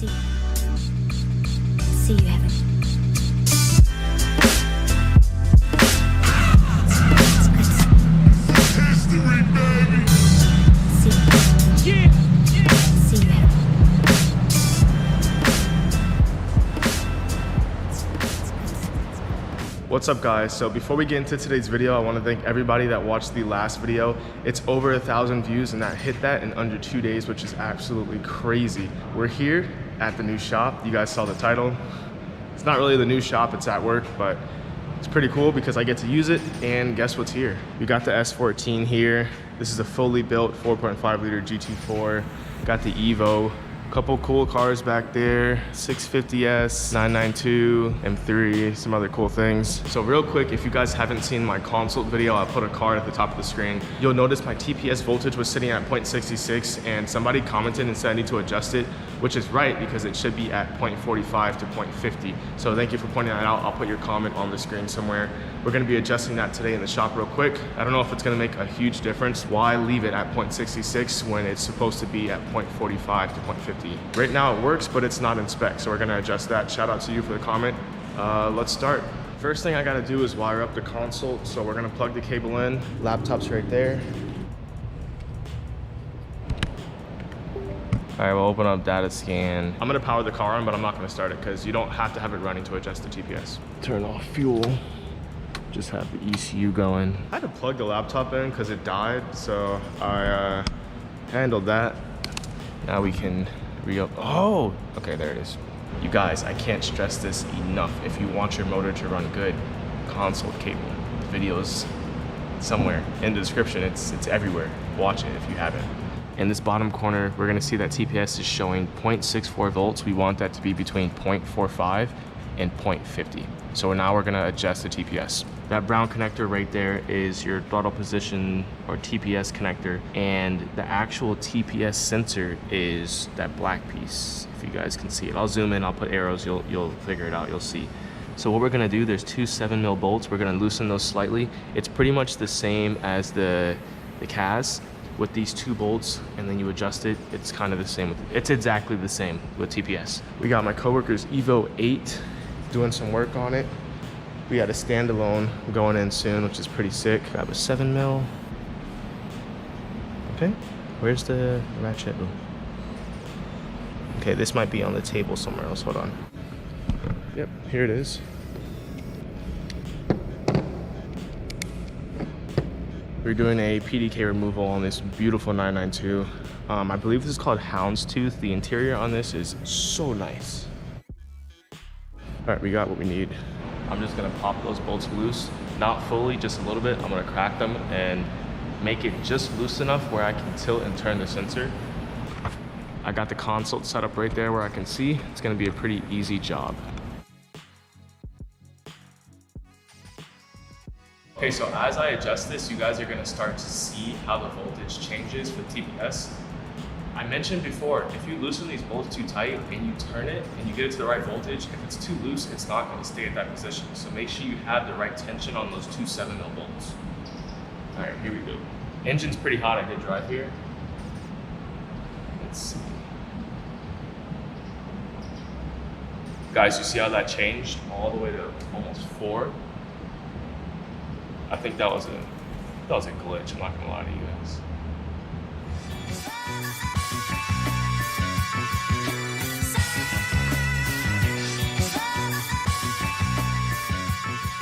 See you haven't. History, baby. See you haven't. What's up guys? So before we get into today's video, I want to thank everybody that watched the last video. It's over 1,000 views and that hit that in under 2 days, which is absolutely crazy. We're here at the new shop. You guys saw the title. It's not really the new shop, it's at work, but it's pretty cool because I get to use it. And guess what's here? We got the S14 here. This is a fully built 4.5 liter GT4. Got the Evo. Couple cool cars back there, 650S, 992, M3, some other cool things. So real quick, if you guys haven't seen my consult video, I'll put a card at the top of the screen. You'll notice my TPS voltage was sitting at 0.66 and somebody commented and said I need to adjust it, which is right because it should be at 0.45 to 0.50. So thank you for pointing that out. I'll put your comment on the screen somewhere. We're gonna be adjusting that today in the shop real quick. I don't know if it's gonna make a huge difference. Why leave it at 0.66 when it's supposed to be at 0.45 to 0.50? Right now it works, but it's not in spec, so we're gonna adjust that. Shout out to you for the comment. Let's start. First thing I gotta do is wire up the console. So we're gonna plug the cable in. Laptop's right there. All right, we'll open up data scan. I'm gonna power the car on, but I'm not gonna start it because you don't have to have it running to adjust the TPS. Turn off fuel. Just have the ECU going. I had to plug the laptop in because it died, so I handled that. Now we can oh, okay, there it is. You guys, I can't stress this enough. If you want your motor to run good, console cable. The video's somewhere in the description. It's everywhere. Watch it if you haven't. In this bottom corner, we're gonna see that TPS is showing 0.64 volts. We want that to be between 0.45 and 0.50. So now we're gonna adjust the TPS. That brown connector right there is your throttle position or TPS connector, and the actual TPS sensor is that black piece, if you guys can see it. I'll zoom in, I'll put arrows, you'll figure it out, you'll see. So what we're gonna do, there's two 7mm bolts, we're gonna loosen those slightly. It's pretty much the same as the CAS with these two bolts, and then you adjust it. It's kind of the same, it's exactly the same with TPS. We got my coworker's Evo 8 doing some work on it. We got a standalone going in soon, which is pretty sick. Grab a 7mm. Okay, where's the ratchet? Okay, this might be on the table somewhere else, hold on. Yep, here it is. We're doing a PDK removal on this beautiful 992. I believe this is called Houndstooth. The interior on this is so nice. All right, we got what we need. I'm just gonna pop those bolts loose, not fully, just a little bit. I'm gonna crack them and make it just loose enough where I can tilt and turn the sensor. I got the console set up right there where I can see. It's gonna be a pretty easy job. Okay, so as I adjust this, you guys are gonna start to see how the voltage changes for TPS. I mentioned before, if you loosen these bolts too tight and you turn it and you get it to the right voltage, if it's too loose, it's not going to stay at that position. So make sure you have the right tension on those two 7mm bolts. All right, here we go. Engine's pretty hot. I did drive here. Let's see. Guys, you see how that changed all the way to almost 4? I think that was a glitch. I'm not going to lie to you guys.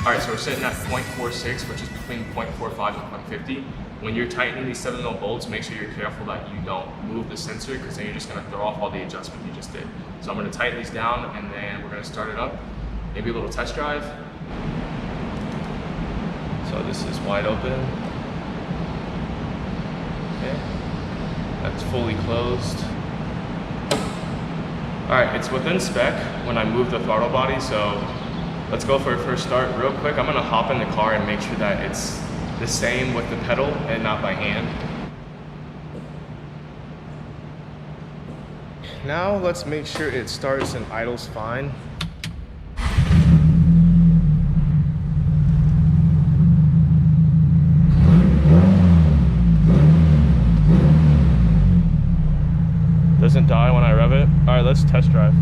All right, so we're sitting at 0.46, which is between 0.45 and 0.50. When you're tightening these 7mm bolts, make sure you're careful that you don't move the sensor, because then you're just gonna throw off all the adjustment you just did. So I'm gonna tighten these down and then we're gonna start it up. Maybe a little test drive. So this is wide open. Okay, that's fully closed. All right, it's within spec when I move the throttle body, so let's go for a first start real quick. I'm gonna hop in the car and make sure that it's the same with the pedal and not by hand. Now let's make sure it starts and idles fine. Doesn't die when I rev of it. All right, let's test drive.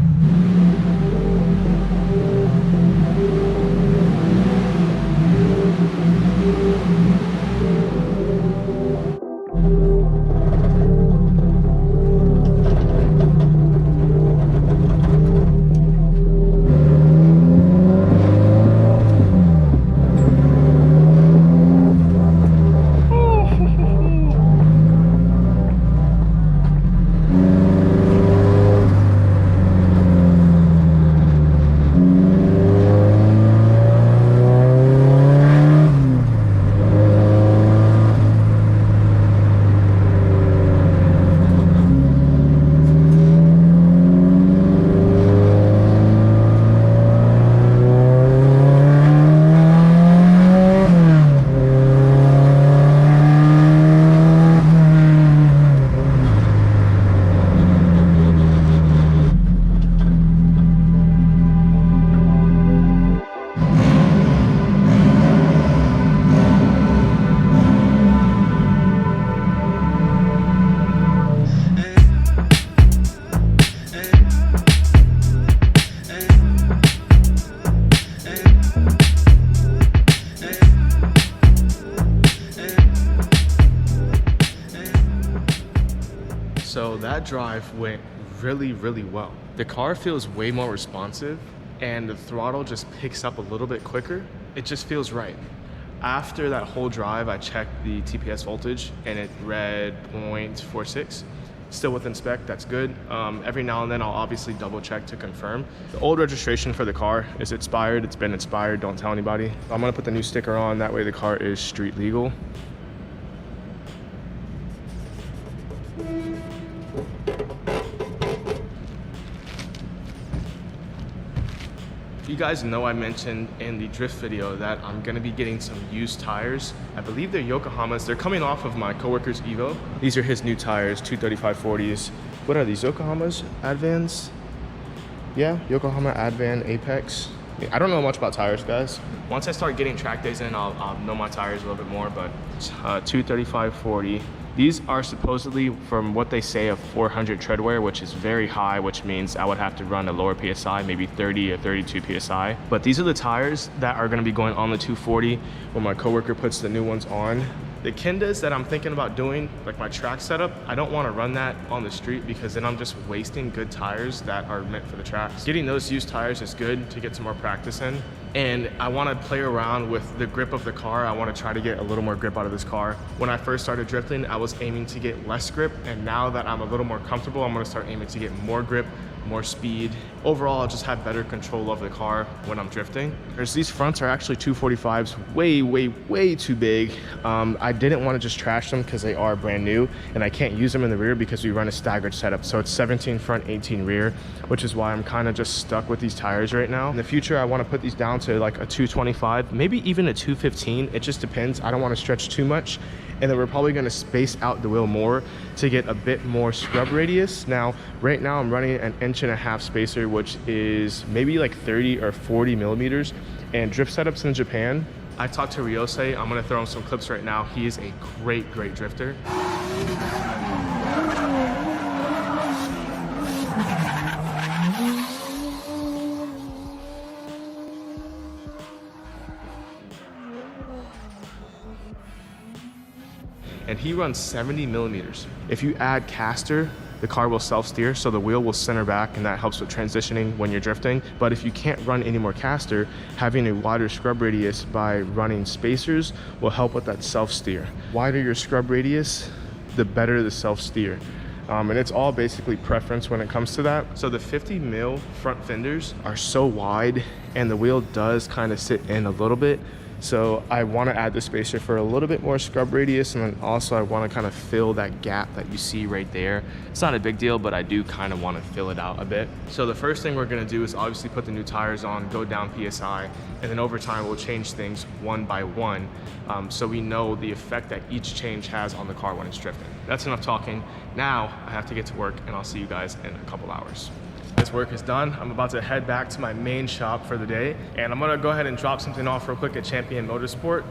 So that drive went really, really well. The car feels way more responsive and the throttle just picks up a little bit quicker. It just feels right. After that whole drive, I checked the TPS voltage and it read 0.46. Still within spec, that's good. Every now and then I'll obviously double check to confirm. The old registration for the car is expired. It's been expired, don't tell anybody. I'm gonna put the new sticker on, that way the car is street legal. You guys know I mentioned in the drift video that I'm gonna be getting some used tires. I believe they're Yokohamas. They're coming off of my coworker's Evo. These are his new tires, 235/40s. What are these, Yokohamas? Advans? Yeah, Yokohama Advan Apex. I don't know much about tires, guys. Once I start getting track days in, I'll know my tires a little bit more, but 235/40. These are supposedly, from what they say, a 400 tread wear, which is very high, which means I would have to run a lower PSI, maybe 30 or 32 PSI. But these are the tires that are gonna be going on the 240 when my coworker puts the new ones on. The Kendas that I'm thinking about doing, like my track setup, I don't want to run that on the street because then I'm just wasting good tires that are meant for the tracks. Getting those used tires is good to get some more practice in. And I want to play around with the grip of the car. I want to try to get a little more grip out of this car. When I first started drifting, I was aiming to get less grip. And now that I'm a little more comfortable, I'm going to start aiming to get more grip, more speed. Overall, I'll just have better control of the car when I'm drifting. These fronts are actually 245s, way too big. I didn't want to just trash them because they are brand new and I can't use them in the rear because we run a staggered setup. So it's 17 front, 18 rear, which is why I'm kind of just stuck with these tires right now. In the future, I want to put these down to like a 225, maybe even a 215. It just depends. I don't want to stretch too much. And then we're probably going to space out the wheel more to get a bit more scrub radius. Now, right now I'm running an 1.5 inch spacer, which is maybe like 30 or 40 millimeters. And drift setups in Japan, I talked to Ryosei. I'm going to throw him some clips right now. He is a great drifter. And he runs 70 millimeters. If you add caster, the car will self-steer, so the wheel will center back and that helps with transitioning when you're drifting. But if you can't run any more caster, having a wider scrub radius by running spacers will help with that self-steer. Wider your scrub radius, the better the self-steer. And it's all basically preference when it comes to that. So the 50 mil front fenders are so wide and the wheel does kind of sit in a little bit. So I want to add the spacer for a little bit more scrub radius, and then also I want to kind of fill that gap that you see right there. It's not a big deal, but I do kind of want to fill it out a bit. So the first thing we're going to do is obviously put the new tires on, go down PSI, and then over time we'll change things one by one, so we know the effect that each change has on the car when it's drifting. That's enough talking. Now I have to get to work, and I'll see you guys in a couple hours. This work is done. I'm about to head back to my main shop for the day, and I'm gonna go ahead and drop something off real quick at Champion Motorsport.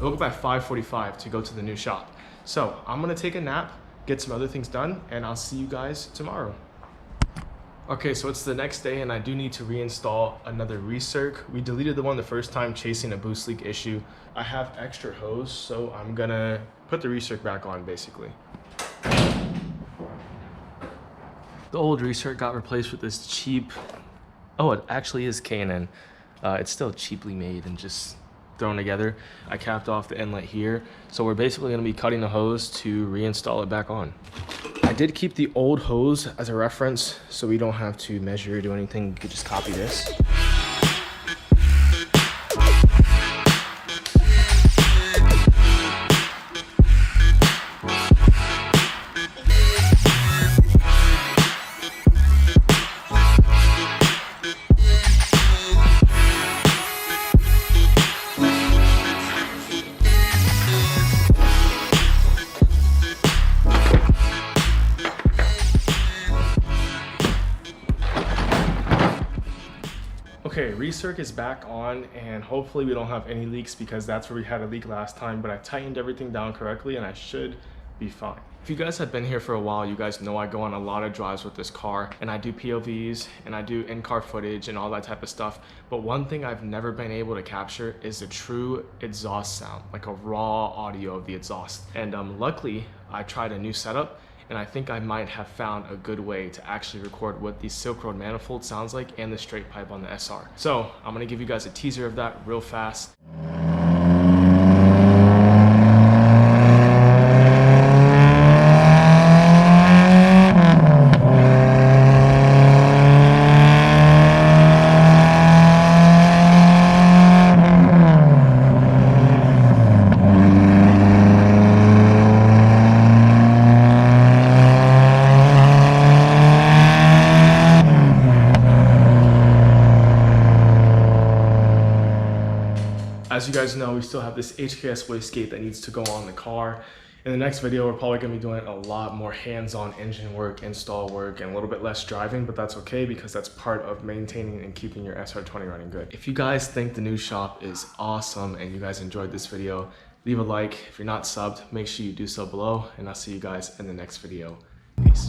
I woke up at 5:45 to go to the new shop. So I'm gonna take a nap, get some other things done, and I'll see you guys tomorrow. Okay, so it's the next day and I do need to reinstall another recirc. We deleted the one the first time chasing a boost leak issue. I have extra hose, so I'm gonna put the recirc back on basically. The old recirc got replaced with this cheap, oh, it actually is K&N. It's still cheaply made and just thrown together. I capped off the inlet here. So we're basically gonna be cutting the hose to reinstall it back on. I did keep the old hose as a reference so we don't have to measure or do anything. You could just copy this. Okay, recirc is back on and hopefully we don't have any leaks because that's where we had a leak last time, but I tightened everything down correctly and I should be fine. If you guys have been here for a while, you guys know I go on a lot of drives with this car and I do POVs and I do in-car footage and all that type of stuff. But one thing I've never been able to capture is the true exhaust sound, like a raw audio of the exhaust. And luckily, I tried a new setup and I think I might have found a good way to actually record what the Silk Road manifold sounds like and the straight pipe on the SR. So I'm gonna give you guys a teaser of that real fast. As you guys know, we still have this HKS wastegate that needs to go on the car. In the next video, we're probably gonna be doing a lot more hands-on engine work, install work, and a little bit less driving, but that's okay because that's part of maintaining and keeping your SR20 running good. If you guys think the new shop is awesome and you guys enjoyed this video, leave a like. If you're not subbed, make sure you do so below, and I'll see you guys in the next video. Peace.